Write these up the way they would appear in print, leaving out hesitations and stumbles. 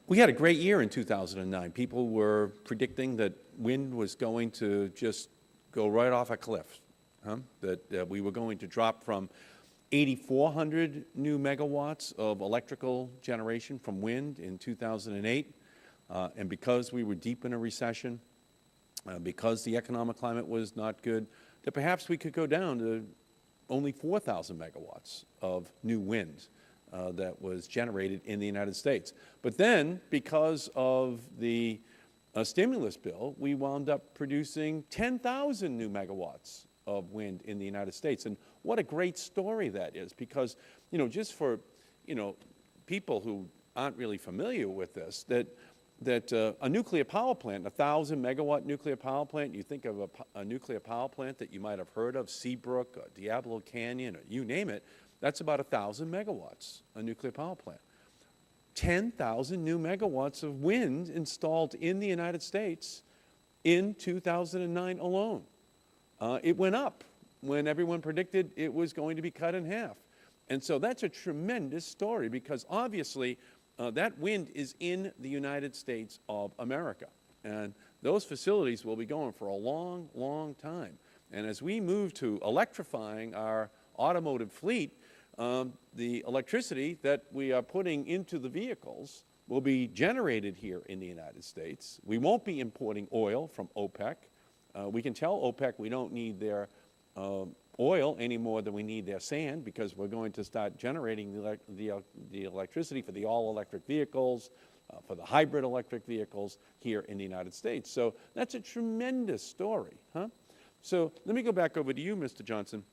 We had a great year in 2009. People were predicting that wind was going to just go right off a cliff, that we were going to drop from 8,400 new megawatts of electrical generation from wind in 2008. And because we were deep in a recession, because the economic climate was not good, that perhaps we could go down to only 4,000 megawatts of new wind that was generated in the United States. But then, because of the stimulus bill, we wound up producing 10,000 new megawatts of wind in the United States. And what a great story that is, because, just for, people who aren't really familiar with this, that a nuclear power plant, a 1,000-megawatt nuclear power plant, you think of a nuclear power plant that you might have heard of, Seabrook, or Diablo Canyon, or you name it, that's about 1,000 megawatts, a nuclear power plant. 10,000 new megawatts of wind installed in the United States in 2009 alone. It went up when everyone predicted it was going to be cut in half. And so that's a tremendous story, because obviously that wind is in the United States of America. And those facilities will be going for a long, long time. And as we move to electrifying our automotive fleet, the electricity that we are putting into the vehicles will be generated here in the United States. We won't be importing oil from OPEC. We can tell OPEC we don't need their oil any more than we need their sand, because we're going to start generating the electricity for the all-electric vehicles, for the hybrid electric vehicles here in the United States. So that's a tremendous story, So let me go back over to you, Mr. Johnson.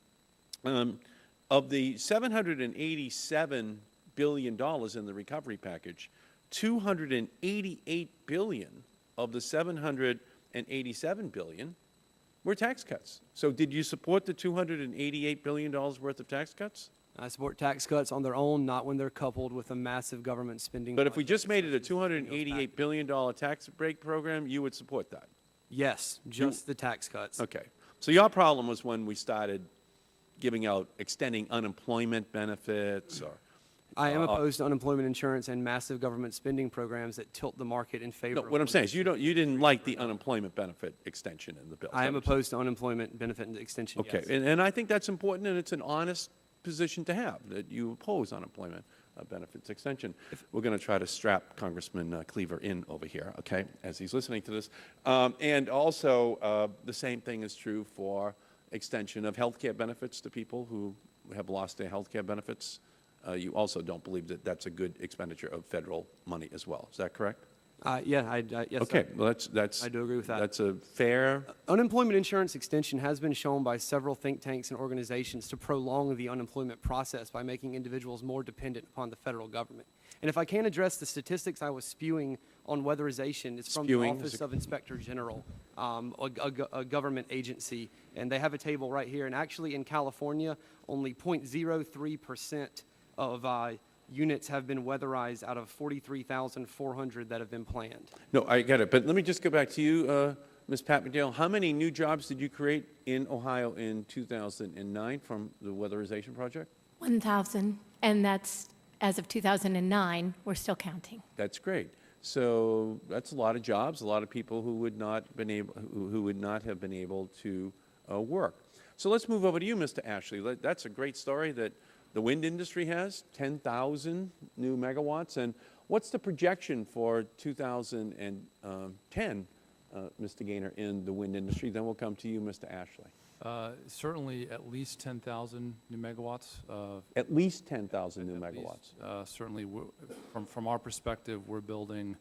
Of the $787 billion in the recovery package, $288 billion of the $787 billion were tax cuts. So did you support the $288 billion worth of tax cuts? I support tax cuts on their own, not when they're coupled with a massive government spending. But if we just made it a $288 billion tax break program, you would support that? Yes, just the tax cuts. Okay. So your problem was when we started giving out, extending unemployment benefits, or I am opposed to unemployment insurance and massive government spending programs that tilt the market in favor no, what I'm saying is you didn't like the unemployment benefit extension in the bill. I am opposed to unemployment benefit extension, okay. Yes. And I think that's important, and it's an honest position to have, that you oppose unemployment benefits extension. We're going to try to strap Congressman Cleaver in over here, okay, as he's listening to this. And also, the same thing is true for extension of health care benefits to people who have lost their health care benefits. You also don't believe that that's a good expenditure of federal money as well. Is that correct? Yes. Okay. Well, I do agree with that. That's a fair. Unemployment insurance extension has been shown by several think tanks and organizations to prolong the unemployment process by making individuals more dependent upon the federal government. And if I can address the statistics I was spewing on weatherization, it's from the Office of Inspector General, a government agency, and they have a table right here. And actually, in California, only 0.03% of units have been weatherized out of 43,400 that have been planned. No, I get it. But let me just go back to you, Ms. Pat McDaniel. How many new jobs did you create in Ohio in 2009 from the weatherization project? 1,000, and that's as of 2009. We're still counting. That's great. So that's a lot of jobs, a lot of people who would not have been able to work. So let's move over to you, Mr. Ashley. That's a great story that the wind industry has, 10,000 new megawatts. And what's the projection for 2010, Mr. Gaynor, in the wind industry? Then we'll come to you, Mr. Ashley. Certainly at least 10,000 new megawatts. At least 10,000 new megawatts. Certainly, from our perspective, we're building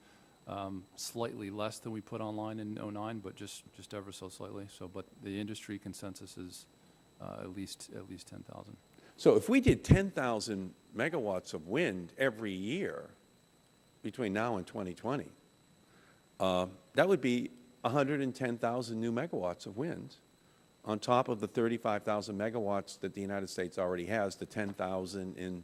slightly less than we put online in 2009, but just ever so slightly. So, but the industry consensus is at least 10,000. So if we did 10,000 megawatts of wind every year between now and 2020, that would be 110,000 new megawatts of wind on top of the 35,000 megawatts that the United States already has, the 10,000 in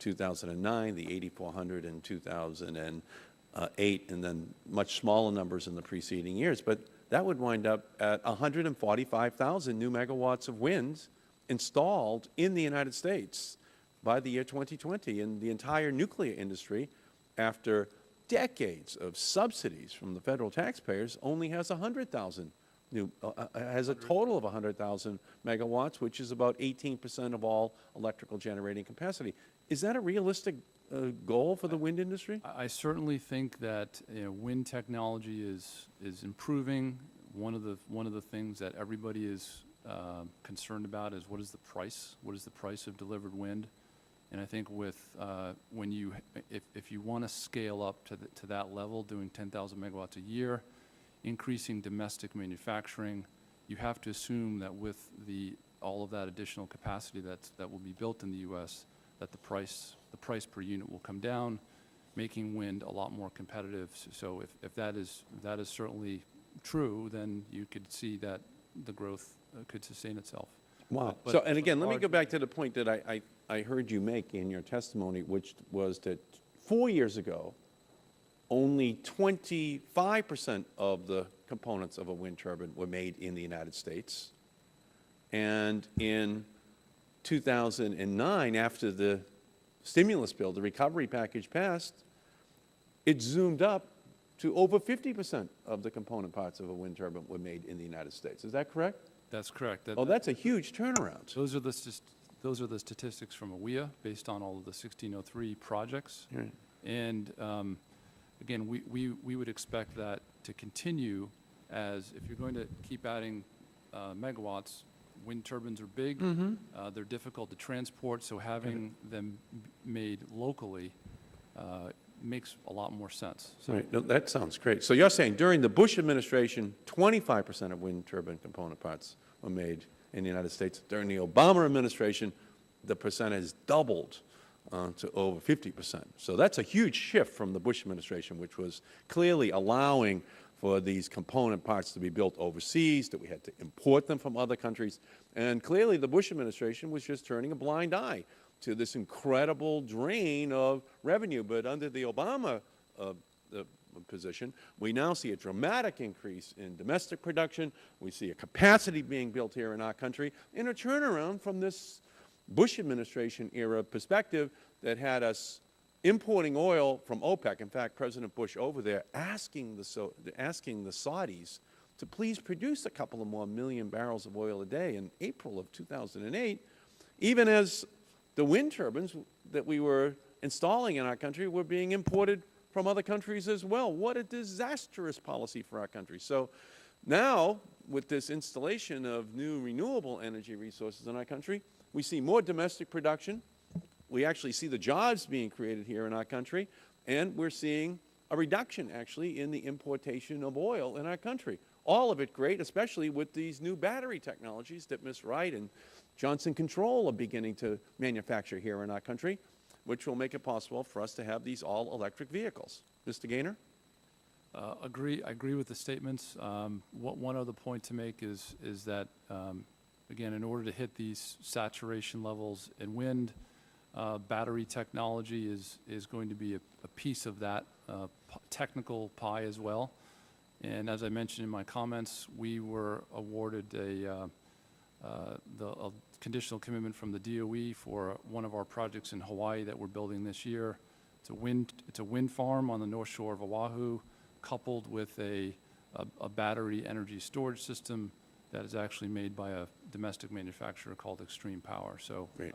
2009, the 8,400 in 2008, and then much smaller numbers in the preceding years. But that would wind up at 145,000 new megawatts of wind installed in the United States by the year 2020. And the entire nuclear industry, after decades of subsidies from the federal taxpayers only has 100,000 has a total of 100,000 megawatts, which is about 18% of all electrical generating capacity. Is that a realistic goal for the wind industry? I certainly think that, wind technology is improving. One of the things that everybody is concerned about is what is the price? What is the price of delivered wind? And I think with if you want to scale up to that level, doing 10,000 megawatts a year, increasing domestic manufacturing, you have to assume that with all of that additional capacity that will be built in the U.S., that the price per unit will come down, making wind a lot more competitive. So if that is certainly true, then you could see that the growth could sustain itself. Wow. But- So, and again, but let me go large- back to the point that I heard you make in your testimony, which was that 4 years ago, only 25% of the components of a wind turbine were made in the United States. And in 2009, after the stimulus bill, the recovery package passed, it zoomed up to over 50% of the component parts of a wind turbine were made in the United States. Is that correct? That's correct. Oh, that's a huge turnaround. Those are the statistics from AWEA based on all of the 1603 projects. Right. And again, we would expect that to continue as if you're going to keep adding megawatts, wind turbines are big, they're difficult to transport, so having them made locally makes a lot more sense. So Right, no, that sounds great. So you're saying during the Bush administration, 25% of wind turbine component parts were made in the United States. During the Obama administration, the percentage doubled to over 50%. So that's a huge shift from the Bush administration, which was clearly allowing for these component parts to be built overseas, that we had to import them from other countries. And clearly the Bush administration was just turning a blind eye to this incredible drain of revenue. But under the Obama position, we now see a dramatic increase in domestic production. We see a capacity being built here in our country, and a turnaround from this Bush administration era perspective that had us importing oil from OPEC. In fact, President Bush over there asking the Saudis to please produce a couple of more million barrels of oil a day in April of 2008, even as the wind turbines that we were installing in our country were being imported from other countries as well. What a disastrous policy for our country. So now, with this installation of new renewable energy resources in our country, we see more domestic production. We actually see the jobs being created here in our country, and we're seeing a reduction, actually, in the importation of oil in our country. All of it great, especially with these new battery technologies that Ms. Wright and Johnson Control are beginning to manufacture here in our country, which will make it possible for us to have these all-electric vehicles. Mr. Gaynor? I agree with the statements. One other point to make is that, again, in order to hit these saturation levels in wind, battery technology is going to be a piece of that technical pie as well. And as I mentioned in my comments, we were awarded a conditional commitment from the DOE for one of our projects in Hawaii that we're building this year. It's a wind farm on the north shore of Oahu, coupled with a battery energy storage system that is actually made by a domestic manufacturer called Extreme Power. So Great.